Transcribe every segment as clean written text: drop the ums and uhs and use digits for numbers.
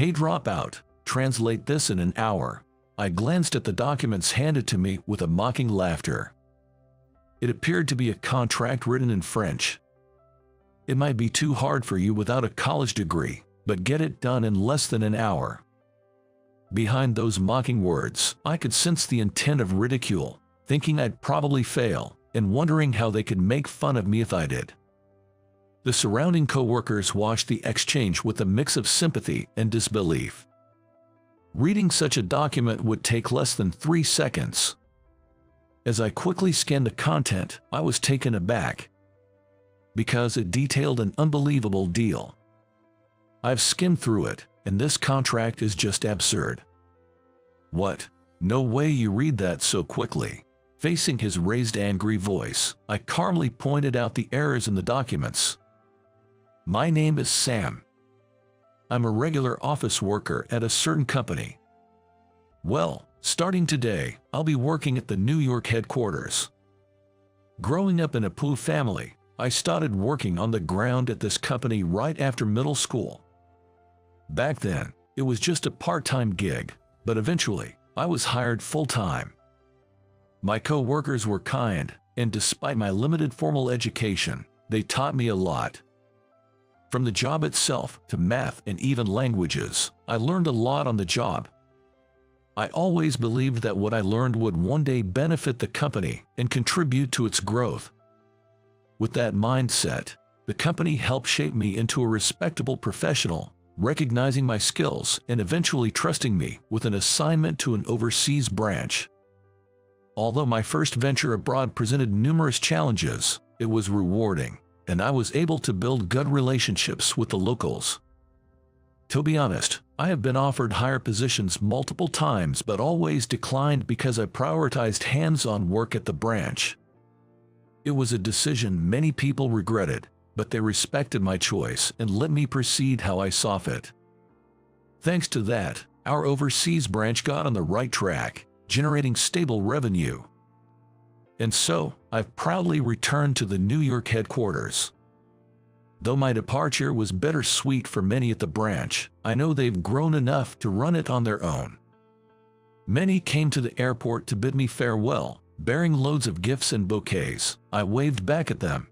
Hey dropout, translate this in an hour. I glanced at the documents handed to me with a mocking laughter. It appeared to be a contract written in French. It might be too hard for you without a college degree, but get it done in less than an hour. Behind those mocking words, I could sense the intent of ridicule, thinking I'd probably fail, and wondering how they could make fun of me if I did. The surrounding coworkers watched the exchange with a mix of sympathy and disbelief. Reading such a document would take less than 3 seconds. As I quickly scanned the content, I was taken aback, because it detailed an unbelievable deal. I've skimmed through it, and this contract is just absurd. What? No way you read that so quickly. Facing his raised angry voice, I calmly pointed out the errors in the documents. My name is Sam. I'm a regular office worker at a certain company. Well, starting today, I'll be working at the New York headquarters. Growing up in a poor family, I started working on the ground at this company right after middle school. Back then, it was just a part-time gig, but eventually, I was hired full-time. My co-workers were kind, and despite my limited formal education, they taught me a lot. From the job itself to math and even languages, I learned a lot on the job. I always believed that what I learned would one day benefit the company and contribute to its growth. With that mindset, the company helped shape me into a respectable professional, recognizing my skills and eventually trusting me with an assignment to an overseas branch. Although my first venture abroad presented numerous challenges, it was rewarding, and I was able to build good relationships with the locals. To be honest, I have been offered higher positions multiple times but always declined because I prioritized hands-on work at the branch. It was a decision many people regretted, but they respected my choice and let me proceed how I saw fit. Thanks to that, our overseas branch got on the right track, generating stable revenue. And so, I've proudly returned to the New York headquarters. Though my departure was bittersweet for many at the branch, I know they've grown enough to run it on their own. Many came to the airport to bid me farewell, bearing loads of gifts and bouquets. I waved back at them.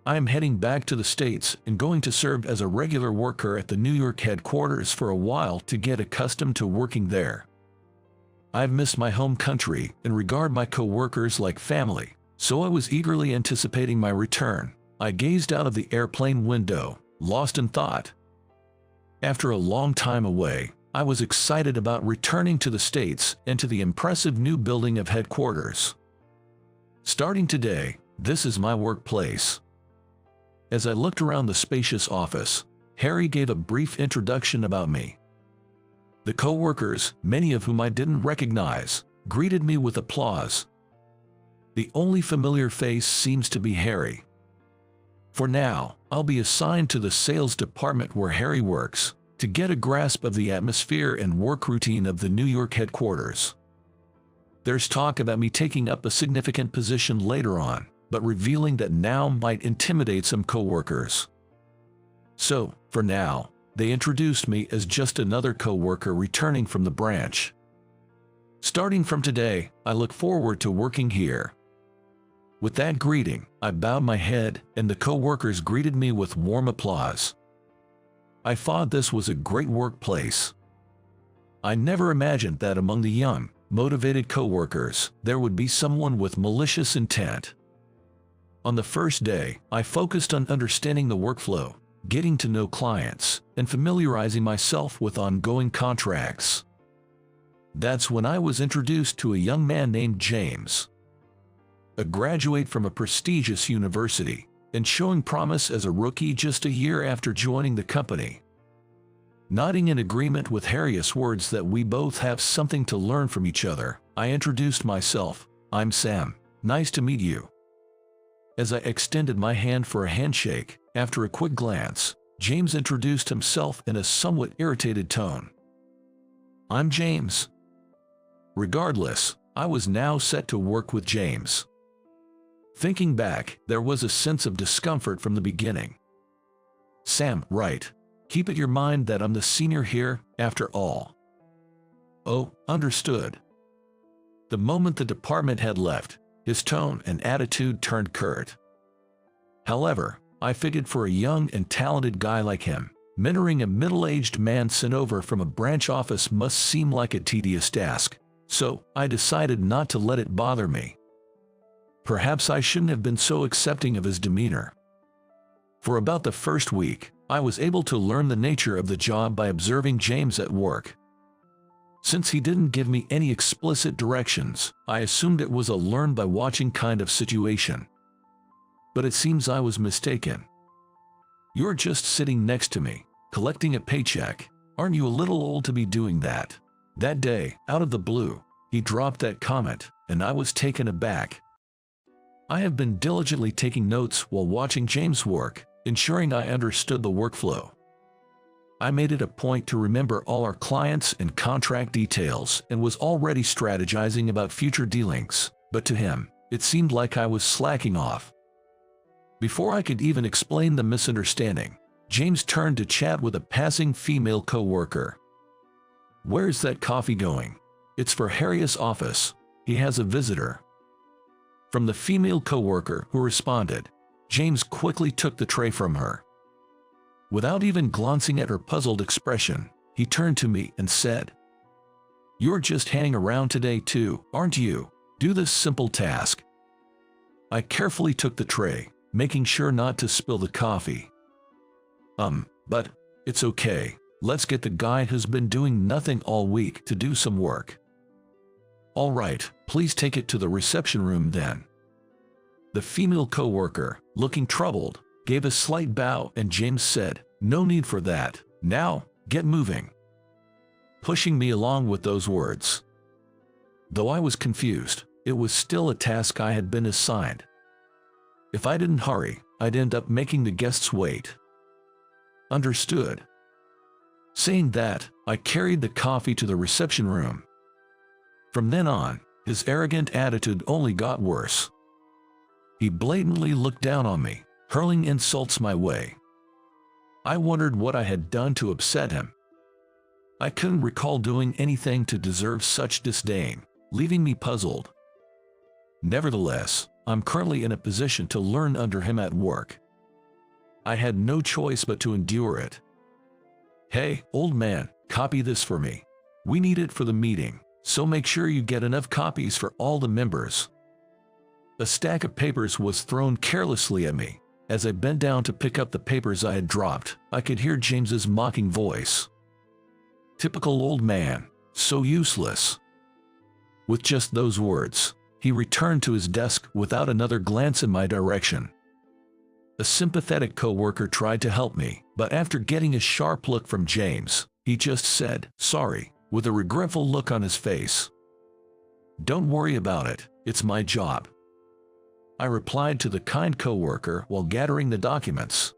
I am heading back to the States and going to serve as a regular worker at the New York headquarters for a while to get accustomed to working there. I've missed my home country and regard my co-workers like family, so I was eagerly anticipating my return. I gazed out of the airplane window, lost in thought. After a long time away, I was excited about returning to the States and to the impressive new building of headquarters. Starting today, this is my workplace. As I looked around the spacious office, Harry gave a brief introduction about me. The co-workers, many of whom I didn't recognize, greeted me with applause. The only familiar face seems to be Harry. For now, I'll be assigned to the sales department where Harry works, to get a grasp of the atmosphere and work routine of the New York headquarters. There's talk about me taking up a significant position later on, but revealing that now might intimidate some co-workers. So, for now, they introduced me as just another co-worker returning from the branch. Starting from today, I look forward to working here. With that greeting, I bowed my head, and the co-workers greeted me with warm applause. I thought this was a great workplace. I never imagined that among the young, motivated co-workers, there would be someone with malicious intent. On the first day, I focused on understanding the workflow, getting to know clients, and familiarizing myself with ongoing contracts. That's when I was introduced to a young man named James, a graduate from a prestigious university, and showing promise as a rookie just a year after joining the company. Nodding in agreement with Harry's words that we both have something to learn from each other, I introduced myself. I'm Sam. Nice to meet you. As I extended my hand for a handshake, after a quick glance, James introduced himself in a somewhat irritated tone. I'm James. Regardless, I was now set to work with James. Thinking back, there was a sense of discomfort from the beginning. Sam, right. Keep it in your mind that I'm the senior here, after all." "Oh, understood." The moment the department had left, his tone and attitude turned curt. However, I figured for a young and talented guy like him, mentoring a middle-aged man sent over from a branch office must seem like a tedious task, so I decided not to let it bother me. Perhaps I shouldn't have been so accepting of his demeanor. For about the first week, I was able to learn the nature of the job by observing James at work. Since he didn't give me any explicit directions, I assumed it was a learn-by-watching kind of situation. But it seems I was mistaken. "You're just sitting next to me, collecting a paycheck. Aren't you a little old to be doing that?" That day, out of the blue, he dropped that comment, and I was taken aback. I have been diligently taking notes while watching James work, ensuring I understood the workflow. I made it a point to remember all our clients and contract details and was already strategizing about future dealings, but to him, it seemed like I was slacking off. Before I could even explain the misunderstanding, James turned to chat with a passing female coworker. "Where's that coffee going?" "It's for Harriet's office. He has a visitor." From the female coworker who responded, James quickly took the tray from her. Without even glancing at her puzzled expression, he turned to me and said, "You're just hanging around today too, aren't you? Do this simple task." I carefully took the tray, making sure not to spill the coffee. But it's okay. Let's get the guy who's been doing nothing all week to do some work." "All right, please take it to the reception room then." The female coworker, looking troubled, gave a slight bow and James said, "No need for that. Now, get moving," pushing me along with those words. Though I was confused, it was still a task I had been assigned. If I didn't hurry, I'd end up making the guests wait. Understood. Saying that, I carried the coffee to the reception room. From then on, his arrogant attitude only got worse. He blatantly looked down on me, hurling insults my way. I wondered what I had done to upset him. I couldn't recall doing anything to deserve such disdain, leaving me puzzled. Nevertheless, I'm currently in a position to learn under him at work. I had no choice but to endure it. "Hey, old man, copy this for me. We need it for the meeting, so make sure you get enough copies for all the members." A stack of papers was thrown carelessly at me. As I bent down to pick up the papers I had dropped, I could hear James's mocking voice. Typical old man, so useless. With just those words, he returned to his desk without another glance in my direction. A sympathetic coworker tried to help me, but after getting a sharp look from James, he just said, "Sorry," with a regretful look on his face. "Don't worry about it, it's my job," I replied to the kind coworker while gathering the documents.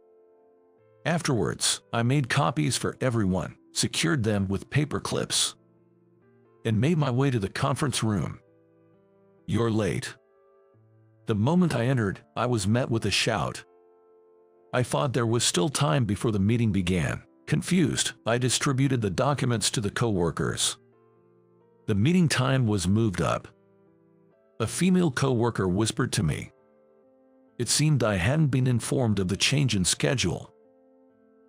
Afterwards, I made copies for everyone, secured them with paper clips, and made my way to the conference room. "You're late." The moment I entered, I was met with a shout. I thought there was still time before the meeting began. Confused, I distributed the documents to the coworkers. The meeting time was moved up. A female coworker whispered to me. It seemed I hadn't been informed of the change in schedule.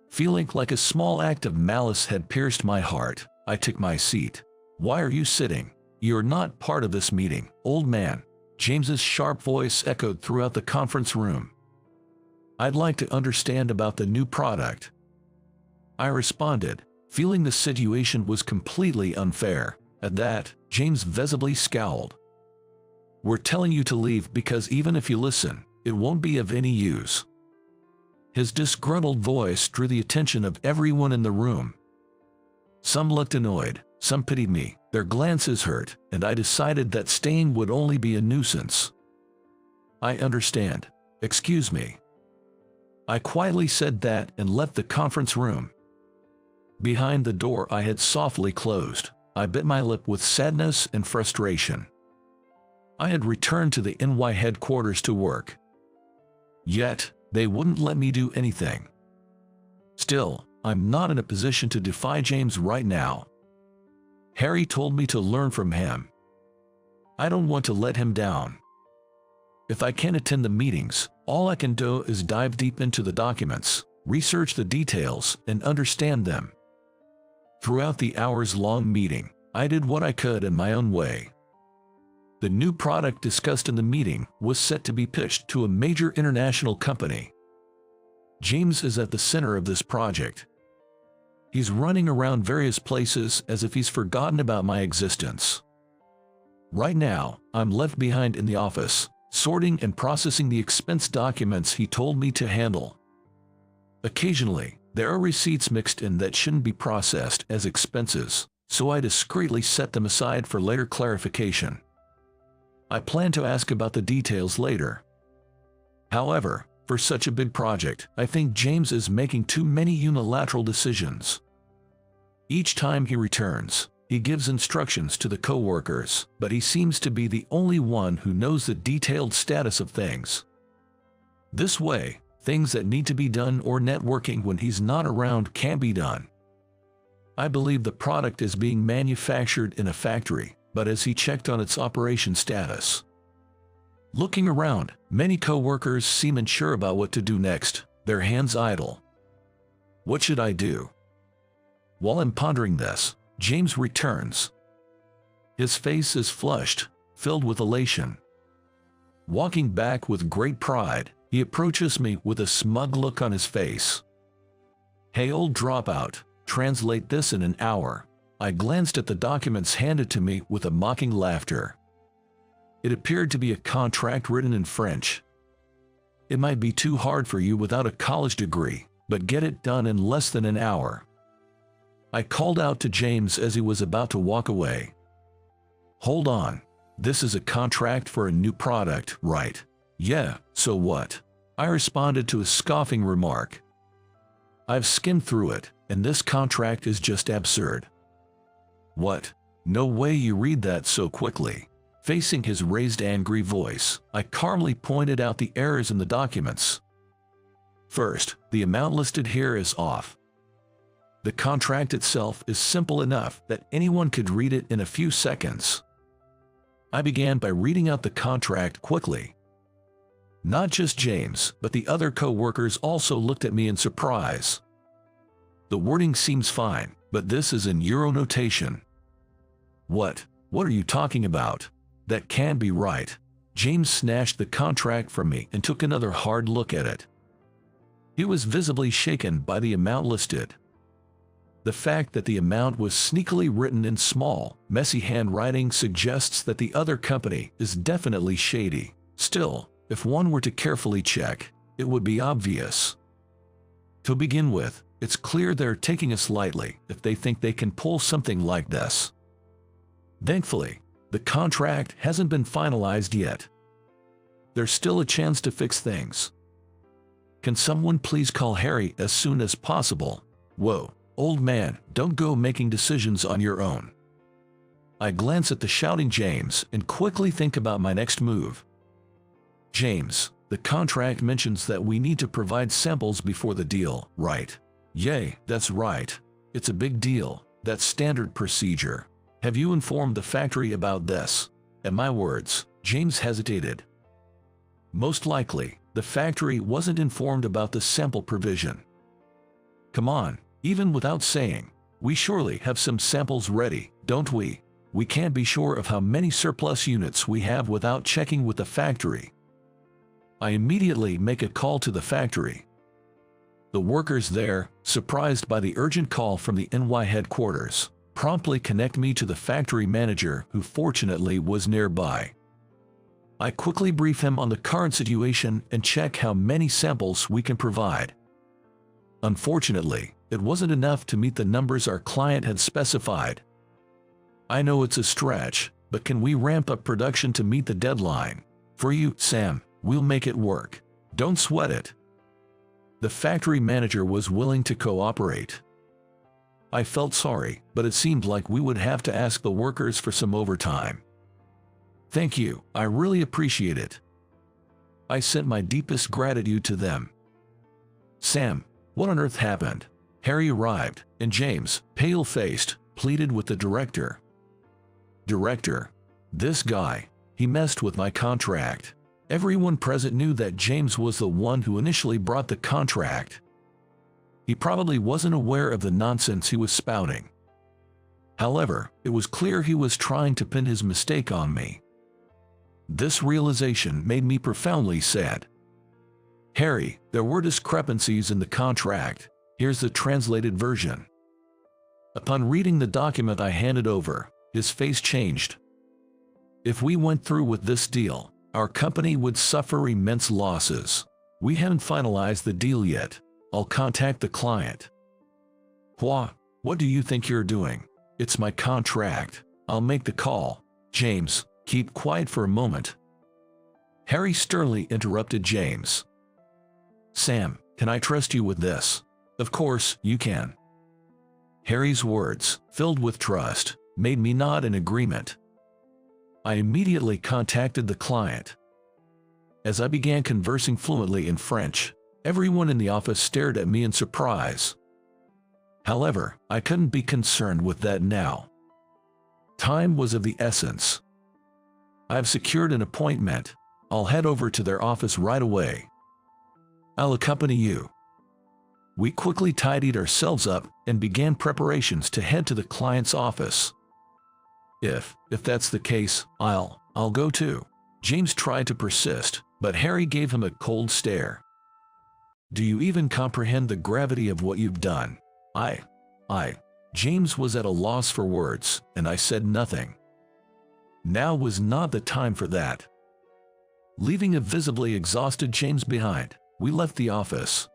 Feeling like a small act of malice had pierced my heart, I took my seat. "Why are you sitting? You're not part of this meeting, old man," James's sharp voice echoed throughout the conference room. "I'd like to understand about the new product," I responded, feeling the situation was completely unfair. At that, James visibly scowled. "We're telling you to leave because even if you listen, it won't be of any use." His disgruntled voice drew the attention of everyone in the room. Some looked annoyed, some pitied me, their glances hurt, and I decided that staying would only be a nuisance. "I understand. Excuse me." I quietly said that and left the conference room. Behind the door I had softly closed, I bit my lip with sadness and frustration. I had returned to the NY headquarters to work. Yet, they wouldn't let me do anything. Still, I'm not in a position to defy James right now. Harry told me to learn from him. I don't want to let him down. If I can't attend the meetings, all I can do is dive deep into the documents, research the details, and understand them. Throughout the hours-long meeting, I did what I could in my own way. The new product discussed in the meeting was set to be pitched to a major international company. James is at the center of this project. He's running around various places as if he's forgotten about my existence. Right now, I'm left behind in the office, sorting and processing the expense documents he told me to handle. Occasionally, there are receipts mixed in that shouldn't be processed as expenses, so I discreetly set them aside for later clarification. I plan to ask about the details later. However, for such a big project, I think James is making too many unilateral decisions. Each time he returns, he gives instructions to the coworkers, but he seems to be the only one who knows the detailed status of things. This way, things that need to be done or networking when he's not around can be done. I believe the product is being manufactured in a factory, but has he checked on its operation status? Looking around, many coworkers seem unsure about what to do next, their hands idle. What should I do? While I'm pondering this, James returns. His face is flushed, filled with elation. Walking back with great pride, he approaches me with a smug look on his face. "Hey old dropout, translate this in an hour." I glanced at the documents handed to me with a mocking laughter. It appeared to be a contract written in French. "It might be too hard for you without a college degree, but get it done in less than an hour." I called out to James as he was about to walk away. "Hold on, this is a contract for a new product, right?" "Yeah, so what?" I responded to his scoffing remark. "I've skimmed through it, and this contract is just absurd." "What? No way you read that so quickly." Facing his raised angry voice, I calmly pointed out the errors in the documents. First, the amount listed here is off. The contract itself is simple enough that anyone could read it in a few seconds. I began by reading out the contract quickly. Not just James, but the other co-workers also looked at me in surprise. The wording seems fine, but this is in Euro notation. What are you talking about? That can't be right." James snatched the contract from me and took another hard look at it. He was visibly shaken by the amount listed. The fact that the amount was sneakily written in small, messy handwriting suggests that the other company is definitely shady. Still, if one were to carefully check, it would be obvious. To begin with, it's clear they're taking us lightly if they think they can pull something like this. Thankfully, the contract hasn't been finalized yet. There's still a chance to fix things. Can someone please call Harry as soon as possible? Whoa, old man, don't go making decisions on your own. I glance at the shouting James and quickly think about my next move. James, the contract mentions that we need to provide samples before the deal, right? Yay, that's right. It's a big deal. That's standard procedure. Have you informed the factory about this? At my words, James hesitated. Most likely, the factory wasn't informed about the sample provision. Come on, even without saying, we surely have some samples ready, don't we? We can't be sure of how many surplus units we have without checking with the factory. I immediately make a call to the factory. The workers there, surprised by the urgent call from the NY headquarters, promptly connect me to the factory manager, who fortunately was nearby. I quickly brief him on the current situation and check how many samples we can provide. Unfortunately, it wasn't enough to meet the numbers our client had specified. I know it's a stretch, but can we ramp up production to meet the deadline? For you, Sam, we'll make it work. Don't sweat it. The factory manager was willing to cooperate. I felt sorry, but it seemed like we would have to ask the workers for some overtime. Thank you, I really appreciate it. I sent my deepest gratitude to them. Sam, what on earth happened? Harry arrived, and James, pale-faced, pleaded with the director. "Director, this guy, he messed with my contract." Everyone present knew that James was the one who initially brought the contract. He probably wasn't aware of the nonsense he was spouting. However, it was clear he was trying to pin his mistake on me. This realization made me profoundly sad. "Harry, there were discrepancies in the contract. Here's the translated version." Upon reading the document I handed over, his face changed. "If we went through with this deal, our company would suffer immense losses. We haven't finalized the deal yet. I'll contact the client." What do you think you're doing? It's my contract. I'll make the call." "James, keep quiet for a moment." Harry sternly interrupted James. "Sam, can I trust you with this?" "Of course, you can." Harry's words, filled with trust, made me nod in agreement. I immediately contacted the client. As I began conversing fluently in French, everyone in the office stared at me in surprise. However, I couldn't be concerned with that now. Time was of the essence. "I've secured an appointment. I'll head over to their office right away." "I'll accompany you." We quickly tidied ourselves up and began preparations to head to the client's office. If that's the case, I'll go too." James tried to persist, but Harry gave him a cold stare. "Do you even comprehend the gravity of what you've done?" James was at a loss for words, and I said nothing. Now was not the time for that. Leaving a visibly exhausted James behind, we left the office.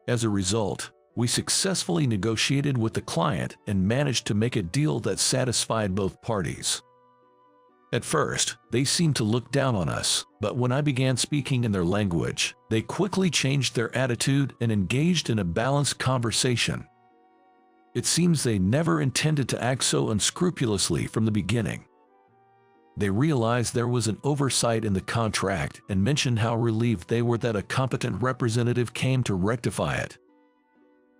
As a result, we successfully negotiated with the client and managed to make a deal that satisfied both parties. At first, they seemed to look down on us, but when I began speaking in their language, they quickly changed their attitude and engaged in a balanced conversation. It seems they never intended to act so unscrupulously from the beginning. They realized there was an oversight in the contract and mentioned how relieved they were that a competent representative came to rectify it.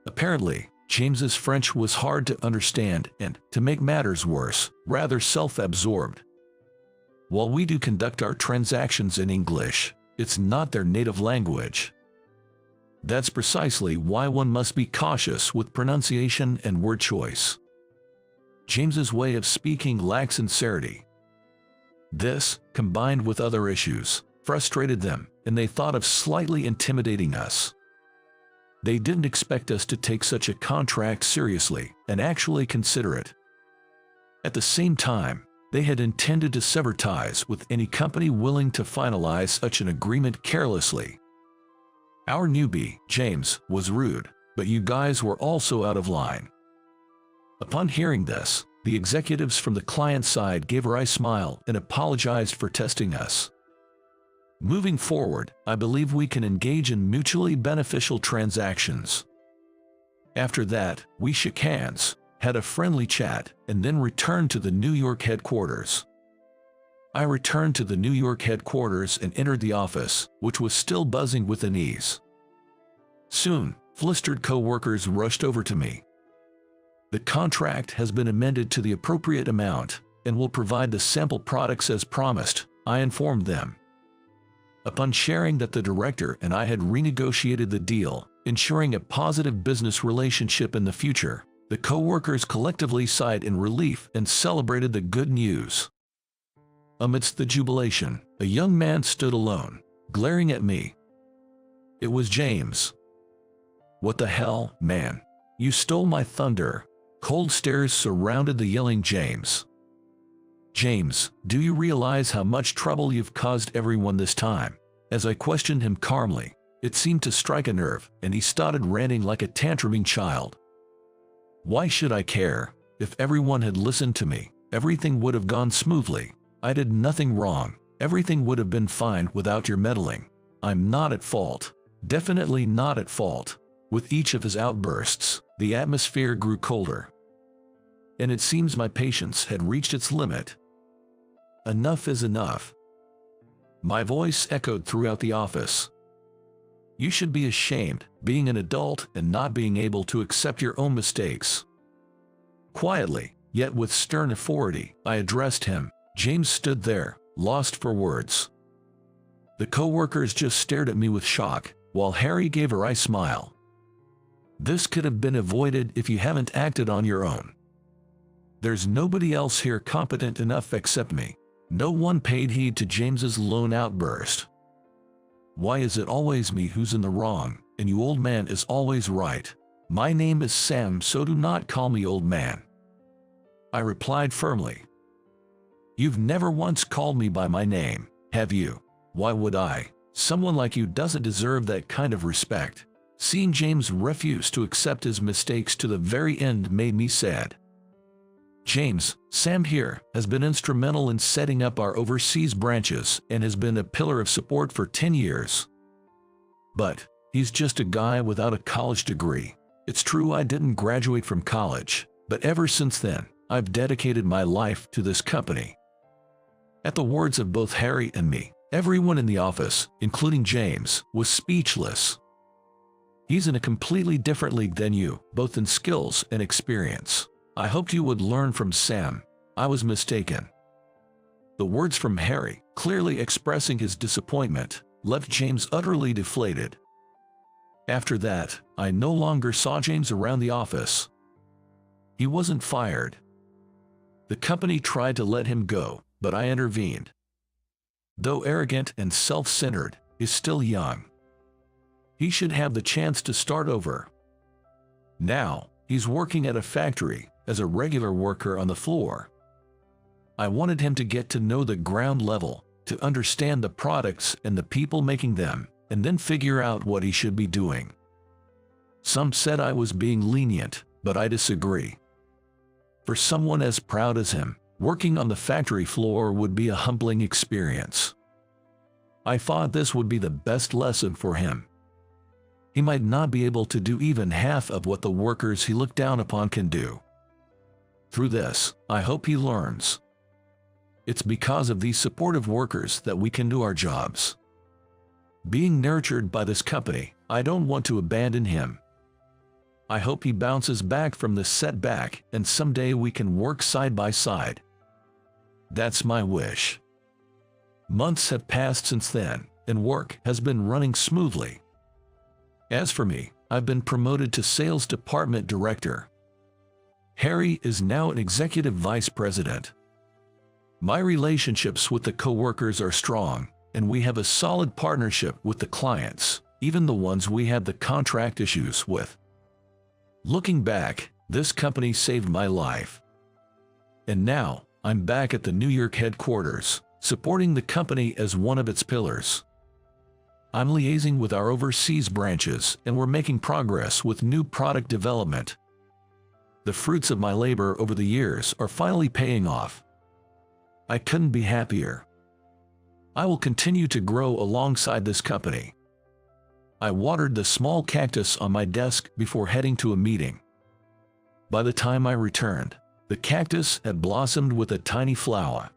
Apparently, James's French was hard to understand and, to make matters worse, rather self-absorbed. While we do conduct our transactions in English, it's not their native language. That's precisely why one must be cautious with pronunciation and word choice. James's way of speaking lacked sincerity. This, combined with other issues, frustrated them, and they thought of slightly intimidating us. They didn't expect us to take such a contract seriously and actually consider it. At the same time, they had intended to sever ties with any company willing to finalize such an agreement carelessly. Our newbie, James, was rude, but you guys were also out of line. Upon hearing this, the executives from the client side gave a wry smile and apologized for testing us. Moving forward, I believe we can engage in mutually beneficial transactions. After that, we shook hands, had a friendly chat, and then returned to the New York headquarters. I returned to the New York headquarters and entered the office, which was still buzzing with unease. Soon, flustered co-workers rushed over to me. "The contract has been amended to the appropriate amount and will provide the sample products as promised," I informed them. Upon sharing that the director and I had renegotiated the deal, ensuring a positive business relationship in the future, the co-workers collectively sighed in relief and celebrated the good news. Amidst the jubilation, a young man stood alone, glaring at me. It was James. "What the hell, man? You stole my thunder." Cold stares surrounded the yelling James. "James, do you realize how much trouble you've caused everyone this time?" As I questioned him calmly, it seemed to strike a nerve, and he started ranting like a tantruming child. "Why should I care? If everyone had listened to me, everything would have gone smoothly. I did nothing wrong. Everything would have been fine without your meddling. I'm not at fault. Definitely not at fault." With each of his outbursts, the atmosphere grew colder. And it seems my patience had reached its limit. Enough is enough. My voice echoed throughout the office. You should be ashamed, being an adult and not being able to accept your own mistakes." Quietly, yet with stern authority, I addressed him. James stood there, lost for words. The coworkers just stared at me with shock, while Harry gave a wry smile. "This could have been avoided if you haven't acted on your own. There's nobody else here competent enough except me." No one paid heed to James's lone outburst. "Why is it always me who's in the wrong, and you old man is always right? My name is Sam, so do not call me old man," I replied firmly. "You've never once called me by my name, have you? Why would I? Someone like you doesn't deserve that kind of respect." Seeing James refuse to accept his mistakes to the very end made me sad. James, Sam here, has been instrumental in setting up our overseas branches and has been a pillar of support for 10 years. But he's just a guy without a college degree. It's true I didn't graduate from college, but ever since then, I've dedicated my life to this company. At the words of both Harry and me, everyone in the office, including James, was speechless. He's in a completely different league than you, both in skills and experience. I hoped you would learn from Sam. I was mistaken. The words from Harry, clearly expressing his disappointment, left James utterly deflated. After that, I no longer saw James around the office. He wasn't fired. The company tried to let him go, but I intervened. Though arrogant and self-centered, he's still young. He should have the chance to start over. Now, he's working at a factory as a regular worker on the floor. I wanted him to get to know the ground level, to understand the products and the people making them, and then figure out what he should be doing. Some said I was being lenient, but I disagree. For someone as proud as him, working on the factory floor would be a humbling experience. I thought this would be the best lesson for him. He might not be able to do even half of what the workers he looked down upon can do. Through this, I hope he learns. It's because of these supportive workers that we can do our jobs. Being nurtured by this company, I don't want to abandon him. I hope he bounces back from this setback and someday we can work side by side. That's my wish." Months have passed since then, and work has been running smoothly. As for me, I've been promoted to Sales Department Director. Harry is now an Executive Vice President. My relationships with the coworkers are strong, and we have a solid partnership with the clients, even the ones we had the contract issues with. Looking back, this company saved my life. And now, I'm back at the New York headquarters, supporting the company as one of its pillars. I'm liaising with our overseas branches, and we're making progress with new product development. The fruits of my labor over the years are finally paying off. I couldn't be happier. I will continue to grow alongside this company. I watered the small cactus on my desk before heading to a meeting. By the time I returned, the cactus had blossomed with a tiny flower,